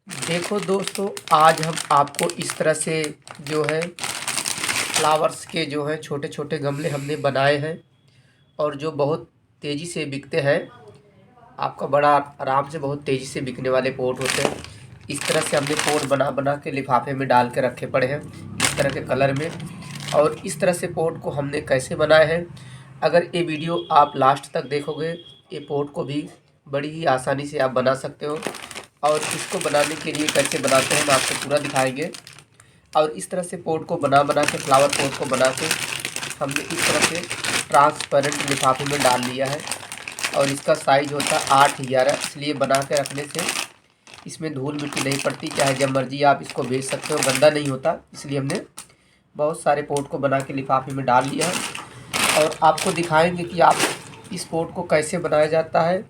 देखो दोस्तों, आज हम आपको इस तरह से जो है फ्लावर्स के जो है छोटे छोटे गमले हमने बनाए हैं और जो बहुत तेज़ी से बिकते हैं। आपका बड़ा आराम से बहुत तेज़ी से बिकने वाले पोट होते हैं। इस तरह से हमने पोट बना बना के लिफाफे में डाल के रखे पड़े हैं इस तरह के कलर में। और इस तरह से पोट को हमने कैसे बनाए हैं, अगर ये वीडियो आप लास्ट तक देखोगे, ये पोट को भी बड़ी ही आसानी से आप बना सकते हो। और इसको बनाने के लिए कैसे बनाते हैं हम आपको पूरा दिखाएंगे। और इस तरह से पोट को बना बना के, फ्लावर पोट को बना के हमने इस तरह से ट्रांसपेरेंट लिफाफे में डाल लिया है। और इसका साइज़ होता है 8x11, इसलिए बना के रखने से इसमें धूल मिट्टी नहीं पड़ती। चाहे जब मर्जी आप इसको बेच सकते हो, गंदा नहीं होता। इसलिए हमने बहुत सारे पोट को बना के लिफाफे में डाल लिया है और आपको दिखाएंगे कि आप इस पोट को कैसे बनाया जाता है।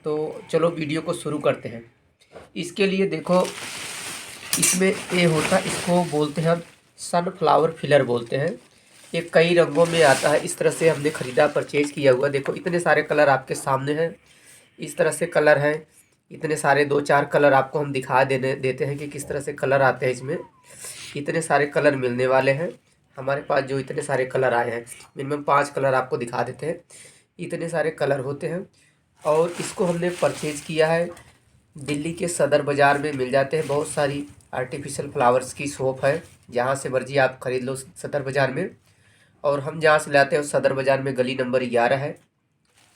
तो चलो वीडियो को शुरू करते हैं। इसके लिए देखो, इसमें ये होता है, इसको बोलते हैं हम सनफ्लावर फिलर बोलते हैं। ये कई रंगों में आता है। इस तरह से हमने ख़रीदा, परचेज़ किया हुआ। देखो इतने सारे कलर आपके सामने हैं। इस तरह से कलर हैं, इतने सारे 2-4 कलर आपको हम दिखा देते हैं कि किस तरह से कलर आते हैं इसमें। इतने सारे कलर मिलने वाले हैं हमारे पास। जो इतने सारे कलर आए हैं, मिनिमम 5 कलर आपको दिखा देते हैं। इतने सारे कलर होते हैं और इसको हमने परचेज़ किया है। दिल्ली के सदर बाज़ार में मिल जाते हैं। बहुत सारी आर्टिफिशियल फ्लावर्स की शॉप है, जहाँ से मर्जी आप ख़रीद लो सदर बाज़ार में। और हम जहाँ से लाते हैं सदर बाज़ार में गली नंबर 11 है।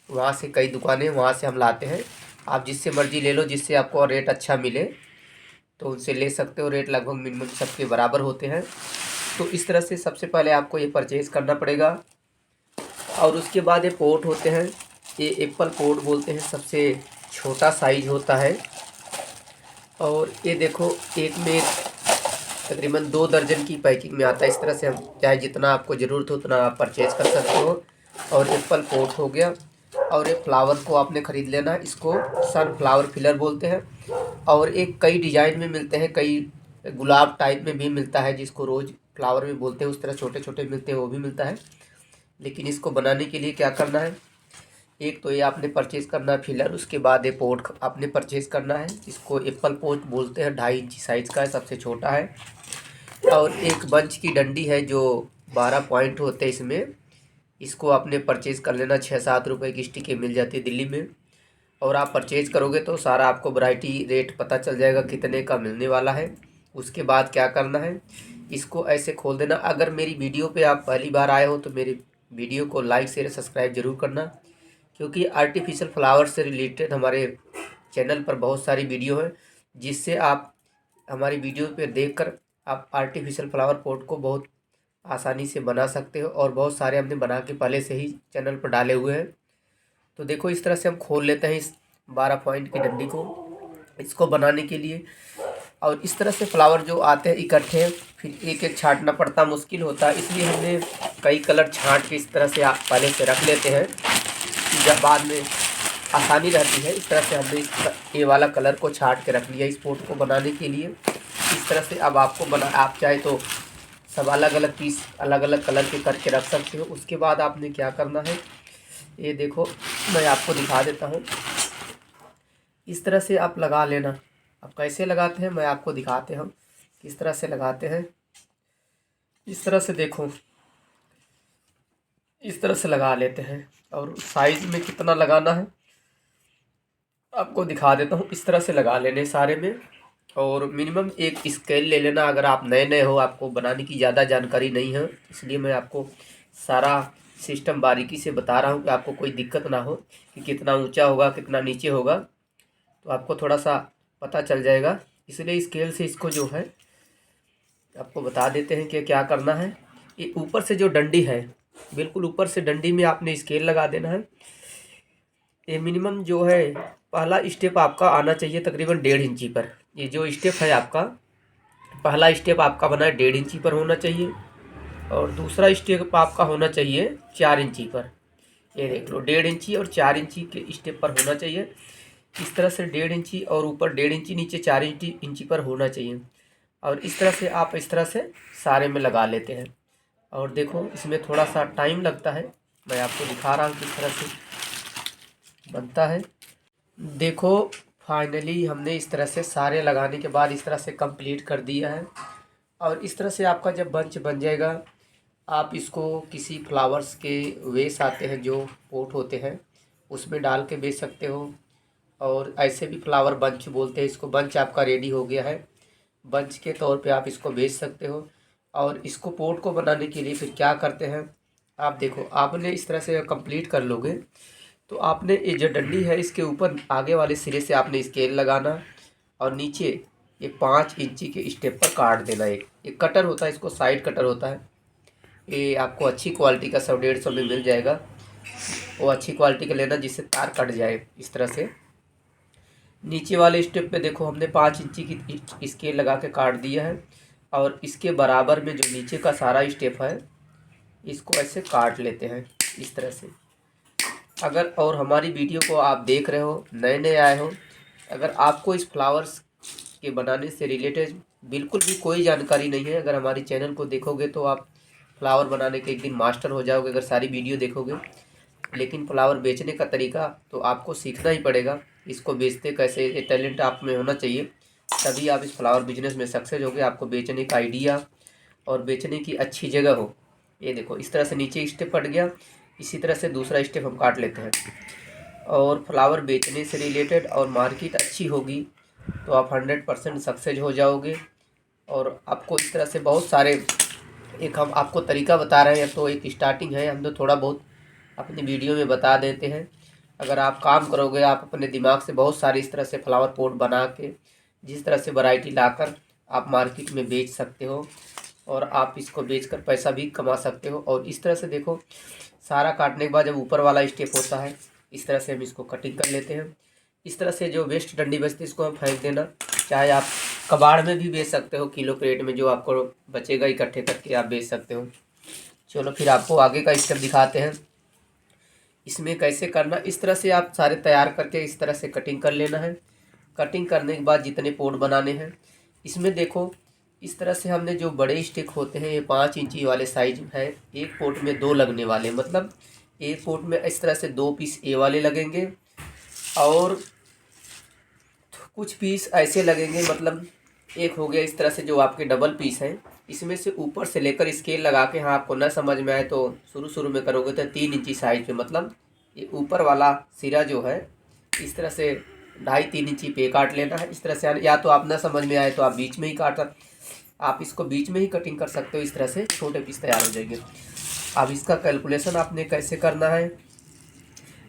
वहाँ से कई दुकानें, वहाँ से हम लाते हैं। आप जिससे मर्जी ले लो, जिससे आपको रेट अच्छा मिले तो उनसे ले सकते हो। रेट लगभग मिनिमम सबके बराबर होते हैं। तो इस तरह से सबसे पहले आपको ये परचेज़ करना पड़ेगा। और उसके बाद ये पोट होते हैं, ये एप्पल पोट बोलते हैं, सबसे छोटा साइज होता है। और ये देखो, एक में तकरीबन 2 दर्जन की पैकिंग में आता है। इस तरह से हम चाहे जितना आपको ज़रूरत हो उतना आप परचेज़ कर सकते हो। और एप्पल पोट हो गया। और ये फ्लावर को आपने ख़रीद लेना है, इसको सनफ्लावर फिलर बोलते हैं। और एक कई डिज़ाइन में मिलते हैं, कई गुलाब टाइप में भी मिलता है, जिसको रोज़ फ्लावर भी बोलते हैं। उस तरह छोटे छोटे मिलते हैं, वो भी मिलता है। लेकिन इसको बनाने के लिए क्या करना है, एक तो ये आपने परचेज़ करना है फिलर। उसके बाद ये पोट आपने परचेज़ करना है। इसको एप्पल पोट बोलते हैं, 2.5 इंची साइज़ का है, सबसे छोटा है। और एक बंच की डंडी है जो 12 पॉइंट होते हैं इसमें। इसको आपने परचेज़ कर लेना। 6-7 रुपये की स्टिकें मिल जाती है दिल्ली में। और आप परचेज़ करोगे तो सारा आपको वैरायटी रेट पता चल जाएगा कितने का मिलने वाला है। उसके बाद क्या करना है, इसको ऐसे खोल देना। अगर मेरी वीडियो पे आप पहली बार आए हो तो मेरी वीडियो को लाइक शेयर सब्सक्राइब ज़रूर करना, क्योंकि आर्टिफिशियल फ्लावर से रिलेटेड हमारे चैनल पर बहुत सारी वीडियो हैं, जिससे आप हमारी वीडियो पे देखकर आप आर्टिफिशियल फ्लावर पॉट को बहुत आसानी से बना सकते हो। और बहुत सारे हमने बना के पहले से ही चैनल पर डाले हुए हैं। तो देखो इस तरह से हम खोल लेते हैं इस 12 पॉइंट की डंडी को, इसको बनाने के लिए। और इस तरह से फ्लावर जो आते हैं इकट्ठे, फिर एक एक छांटना पड़ता, मुश्किल होता है। इसलिए हमने कई कलर छांट के इस तरह से आप पहले से रख लेते हैं, जब बाद में आसानी रहती है। इस तरह से हमने ये वाला कलर को छांट के रख लिया इस पोट को बनाने के लिए। इस तरह से अब आपको आप चाहे तो सब अलग अलग पीस अलग अलग कलर के करके रख सकते हो। उसके बाद आपने क्या करना है, ये देखो मैं आपको दिखा देता हूँ। इस तरह से आप लगा लेना। अब कैसे लगाते हैं मैं आपको दिखाते हैं, किस तरह से लगाते हैं। इस तरह से देखो, इस तरह से लगा लेते हैं। और साइज़ में कितना लगाना है आपको दिखा देता हूँ। इस तरह से लगा लेने सारे में। और मिनिमम एक स्केल ले लेना। अगर आप नए नए हो, आपको बनाने की ज़्यादा जानकारी नहीं है, इसलिए मैं आपको सारा सिस्टम बारीकी से बता रहा हूँ कि आपको कोई दिक्कत ना हो कि कितना ऊंचा होगा कितना नीचे होगा, तो आपको थोड़ा सा पता चल जाएगा। इसलिए स्केल से इसको जो है आपको बता देते हैं कि क्या करना है। ये ऊपर से जो डंडी है, बिल्कुल ऊपर से डंडी में आपने स्केल लगा देना है। ये मिनिमम जो है पहला स्टेप आपका आना चाहिए तकरीबन 1.5 इंची पर। ये जो स्टेप है आपका, पहला स्टेप आपका बना है 1.5 इंची पर होना चाहिए। और दूसरा स्टेप आपका होना चाहिए 4 इंची पर। ये देख लो, 1.5 इंची और 4 इंची के स्टेप पर होना चाहिए। इस तरह से 1.5 इंची और ऊपर 1.5 इंची, नीचे 4 इंची पर होना चाहिए। और इस तरह से आप इस तरह से सारे में लगा लेते हैं। और देखो इसमें थोड़ा सा टाइम लगता है, मैं आपको दिखा रहा हूँ किस तरह से बनता है। देखो फाइनली हमने इस तरह से सारे लगाने के बाद इस तरह से कंप्लीट कर दिया है। और इस तरह से आपका जब बंच बन जाएगा, आप इसको किसी फ्लावर्स के वेस आते हैं जो पोट होते हैं उसमें डाल के बेच सकते हो। और ऐसे भी फ्लावर बंच बोलते हैं इसको। बंच आपका रेडी हो गया है, बंच के तौर पे आप इसको बेच सकते हो। और इसको पोट को बनाने के लिए फिर क्या करते हैं, आप देखो, आपने इस तरह से कंप्लीट कर लोगे तो आपने ये जो डंडी है इसके ऊपर आगे वाले सिरे से आपने स्केल लगाना और नीचे ये 5 इंची के स्टेप पर काट देना। एक कटर होता है, इसको साइड कटर होता है, ये आपको अच्छी क्वालिटी का 100-150 में मिल जाएगा। वो अच्छी क्वालिटी का लेना जिससे तार कट जाए। इस तरह से नीचे वाले स्टेप पे देखो हमने 5 इंची की स्केल लगा के काट दिया है। और इसके बराबर में जो नीचे का सारा स्टेप है इसको ऐसे काट लेते हैं इस तरह से। अगर और हमारी वीडियो को आप देख रहे हो, नए नए आए हो, अगर आपको इस फ्लावर्स के बनाने से रिलेटेड बिल्कुल भी कोई जानकारी नहीं है, अगर हमारी चैनल को देखोगे तो आप फ्लावर बनाने के एक दिन मास्टर हो जाओगे अगर सारी वीडियो देखोगे। लेकिन फ्लावर बेचने का तरीका तो आपको सीखना ही पड़ेगा। इसको बेचते कैसे, ये टैलेंट आप में होना चाहिए, तभी आप इस फ्लावर बिजनेस में सक्सेस होगे। आपको बेचने का आइडिया और बेचने की अच्छी जगह हो। ये देखो इस तरह से नीचे स्टेप कट गया, इसी तरह से दूसरा स्टेप हम काट लेते हैं। और फ्लावर बेचने से रिलेटेड और मार्केट अच्छी होगी तो आप 100% सक्सेस हो जाओगे। और आपको इस तरह से बहुत सारे, एक हम आपको तरीका बता रहे हैं तो एक स्टार्टिंग है, हम तो थोड़ा बहुत अपनी वीडियो में बता देते हैं। अगर आप काम करोगे, आप अपने दिमाग से बहुत सारे इस तरह से फ्लावर पॉट बना के जिस तरह से वैरायटी लाकर आप मार्केट में बेच सकते हो और आप इसको बेचकर पैसा भी कमा सकते हो। और इस तरह से देखो सारा काटने के बाद जब ऊपर वाला स्टेप होता है इस तरह से हम इसको कटिंग कर लेते हैं। इस तरह से जो वेस्ट डंडी बचती है इसको हम फेंक देना, चाहे आप कबाड़ में भी बेच सकते हो, किलो क्रेट में जो आपको बचेगा इकट्ठे करके आप बेच सकते हो। चलो फिर आपको आगे का स्टेप दिखाते हैं इसमें कैसे करना। इस तरह से आप सारे तैयार करके इस तरह से कटिंग कर लेना है। कटिंग करने के बाद जितने पोट बनाने हैं इसमें देखो इस तरह से हमने जो बड़े स्टिक होते हैं ये 5 इंची वाले साइज है। एक पोट में 2 लगने वाले, मतलब एक पोट में इस तरह से 2 पीस ए वाले लगेंगे और कुछ पीस ऐसे लगेंगे, मतलब एक हो गया इस तरह से जो आपके डबल पीस हैं। इसमें से ऊपर से लेकर स्केल लगा के, हाँ आपको न समझ में आए तो शुरू में करोगे तो 3 इंची साइज पे, मतलब ये ऊपर वाला सिरा जो है इस तरह से 2.5-3 इंची पे काट लेना है इस तरह से। या तो आप न समझ में आए तो आप बीच में ही आप इसको बीच में ही कटिंग कर सकते हो। इस तरह से छोटे पीस तैयार हो जाएंगे। अब इसका कैलकुलेशन आपने कैसे करना है,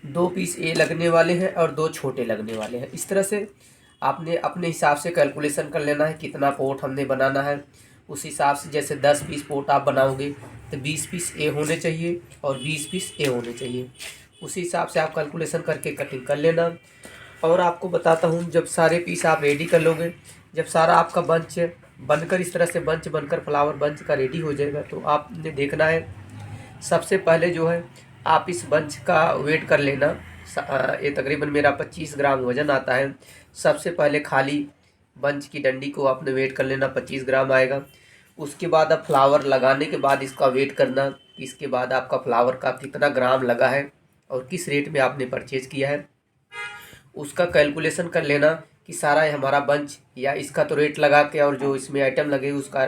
2 पीस ए लगने वाले हैं और 2 छोटे लगने वाले हैं। इस तरह से आपने अपने हिसाब से कैलकुलेशन कर लेना है कितना पोट हमने बनाना है। उस हिसाब से जैसे 10 पीस पोट आप बनाओगे तो 20 पीस ए होने चाहिए और 20 पीस ए होने चाहिए। उसी हिसाब से आप कैलकुलेशन करके कटिंग कर लेना। और आपको बताता हूँ, जब सारे पीस आप रेडी कर लोगे, जब सारा आपका बंच बनकर इस तरह से बंच बनकर फ्लावर बंच का रेडी हो जाएगा तो आपने देखना है सबसे पहले जो है आप इस बंच का वेट कर लेना। ये तकरीबन मेरा 25 ग्राम वज़न आता है। सबसे पहले खाली बंच की डंडी को आपने वेट कर लेना, 25 ग्राम आएगा। उसके बाद आप फ्लावर लगाने के बाद इसका वेट करना, इसके बाद आपका फ्लावर का कितना ग्राम लगा है और किस रेट में आपने परचेज़ किया है उसका कैलकुलेशन कर लेना कि सारा हमारा बंच या इसका तो रेट लगा के और जो इसमें आइटम लगे उसका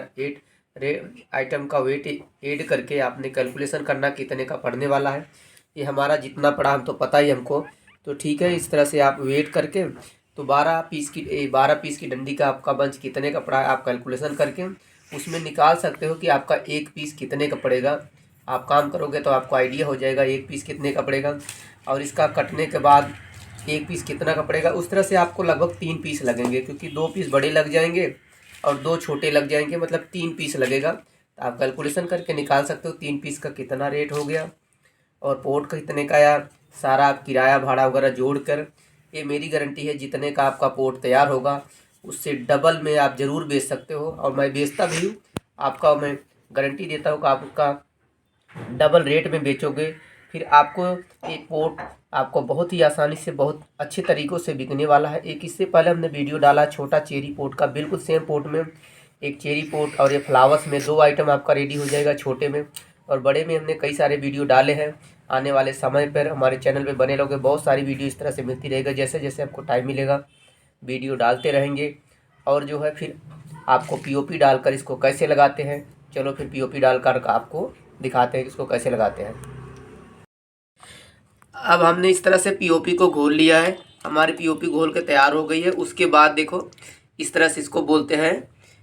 आइटम का वेट ऐड करके आपने कैलकुलेशन करना कितने का पड़ने वाला है। ये हमारा जितना पड़ा हम तो पता ही हमको, तो ठीक है। इस तरह से आप वेट करके तो 12 पीस की डंडी का आपका बंच कितने का पड़ा है आप कैलकुलेशन करके उसमें निकाल सकते हो कि आपका एक पीस कितने का पड़ेगा। आप काम करोगे तो आपको आइडिया हो जाएगा एक पीस कितने का पड़ेगा और इसका कटने के बाद एक पीस कितना का पड़ेगा। उस तरह से आपको लगभग 3 पीस लगेंगे, क्योंकि 2 पीस बड़े लग जाएंगे और 2 छोटे लग जाएंगे, मतलब 3 पीस लगेगा। तो आप कैलकुलेशन करके निकाल सकते हो 3 पीस का कितना रेट हो गया और पोर्ट का कितने का आया। सारा आप किराया भाड़ा वगैरह जोड़कर, ये मेरी गारंटी है जितने का आपका पोर्ट तैयार होगा उससे डबल में आप ज़रूर बेच सकते हो। और मैं बेचता भी हूँ, आपका मैं गारंटी देता हूँ कि आप उसका डबल रेट में बेचोगे। फिर आपको एक पोर्ट आपको बहुत ही आसानी से बहुत अच्छे तरीक़ों से बिकने वाला है। एक इससे पहले हमने वीडियो डाला छोटा चेरी पोर्ट का, बिल्कुल सेम पोर्ट में एक चेरी पोर्ट और ये फ्लावर्स में 2 आइटम आपका रेडी हो जाएगा। छोटे में और बड़े में हमने कई सारे वीडियो डाले हैं। आने वाले समय पर हमारे चैनल पे बने रहोगे, बहुत सारी वीडियो इस तरह से मिलती रहेगा जैसे जैसे आपको टाइम मिलेगा। वीडियो डालते रहेंगे। और जो है फिर आपको पीओपी डालकर इसको कैसे लगाते हैं, चलो फिर पीओपी डालकर आपको दिखाते हैं कि इसको कैसे लगाते हैं। अब हमने इस तरह से पीओपी को घोल लिया है, हमारी पीओपी घोल के तैयार हो गई है। उसके बाद देखो इस तरह से इसको बोलते हैं,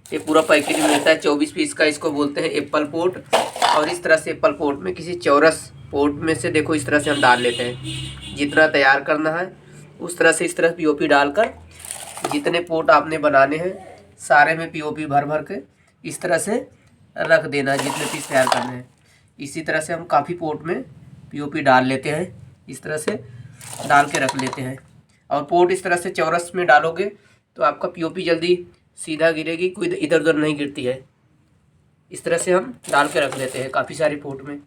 ये पूरा पैकेट मिलता है 24 पीस का, इसको बोलते हैं एप्पल पोट। और इस तरह से एप्पल पोट में किसी चौरस पोट में से देखो इस तरह से हम डाल लेते हैं। जितना तैयार करना है उस तरह से इस तरह पीओपी डालकर जितने पोट आपने बनाने हैं सारे में पीओपी भर भर के इस तरह से रख देना है, जितने पीस तैयार करने हैं। इसी तरह से हम काफ़ी पोट में पीओपी डाल लेते हैं, इस तरह से डाल के रख लेते हैं। और पोट इस तरह से चौरस में डालोगे तो आपका पीओपी जल्दी सीधा गिरेगी, कोई इधर उधर नहीं गिरती है। इस तरह से हम डाल के रख लेते हैं काफ़ी सारे पोट में।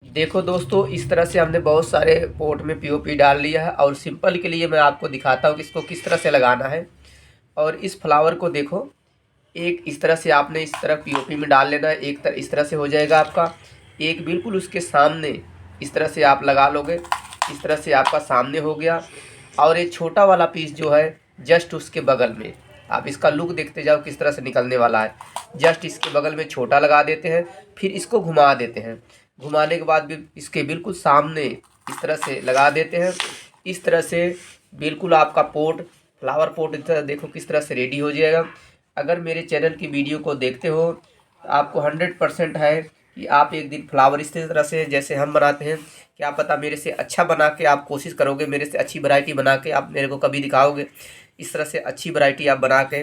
देखो दोस्तों, इस तरह से हमने बहुत सारे पोट में पीओपी डाल लिया है। और सिंपल के लिए मैं आपको दिखाता हूँ कि इसको किस तरह से लगाना है। और इस फ्लावर को देखो, एक इस तरह से आपने इस तरह पीओपी में डाल लेना है, एक इस तरह से हो जाएगा आपका। एक बिल्कुल उसके सामने इस तरह से आप लगा लोगे, इस तरह से आपका सामने हो गया। और ये छोटा वाला पीस जो है जस्ट उसके बगल में, आप इसका लुक देखते जाओ किस तरह से निकलने वाला है। जस्ट इसके बगल में छोटा लगा देते हैं, फिर इसको घुमा देते हैं। घुमाने के बाद भी इसके बिल्कुल सामने इस तरह से लगा देते हैं। इस तरह से बिल्कुल आपका पोट, फ्लावर पोट इस तरह देखो किस तरह से रेडी हो जाएगा। अगर मेरे चैनल की वीडियो को देखते हो तो आपको 100% है कि आप एक दिन फ्लावर इस तरह से जैसे हम बनाते हैं, क्या पता मेरे से अच्छा बना के आप कोशिश करोगे, मेरे से अच्छी वैरायटी बना के आप मेरे को कभी दिखाओगे। इस तरह से अच्छी वैरायटी आप बना के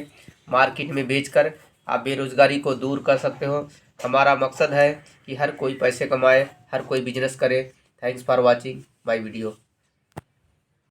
मार्केट में बेचकर आप बेरोज़गारी को दूर कर सकते हो। हमारा मकसद है कि हर कोई पैसे कमाए, हर कोई बिजनेस करे। Thanks for watching my video.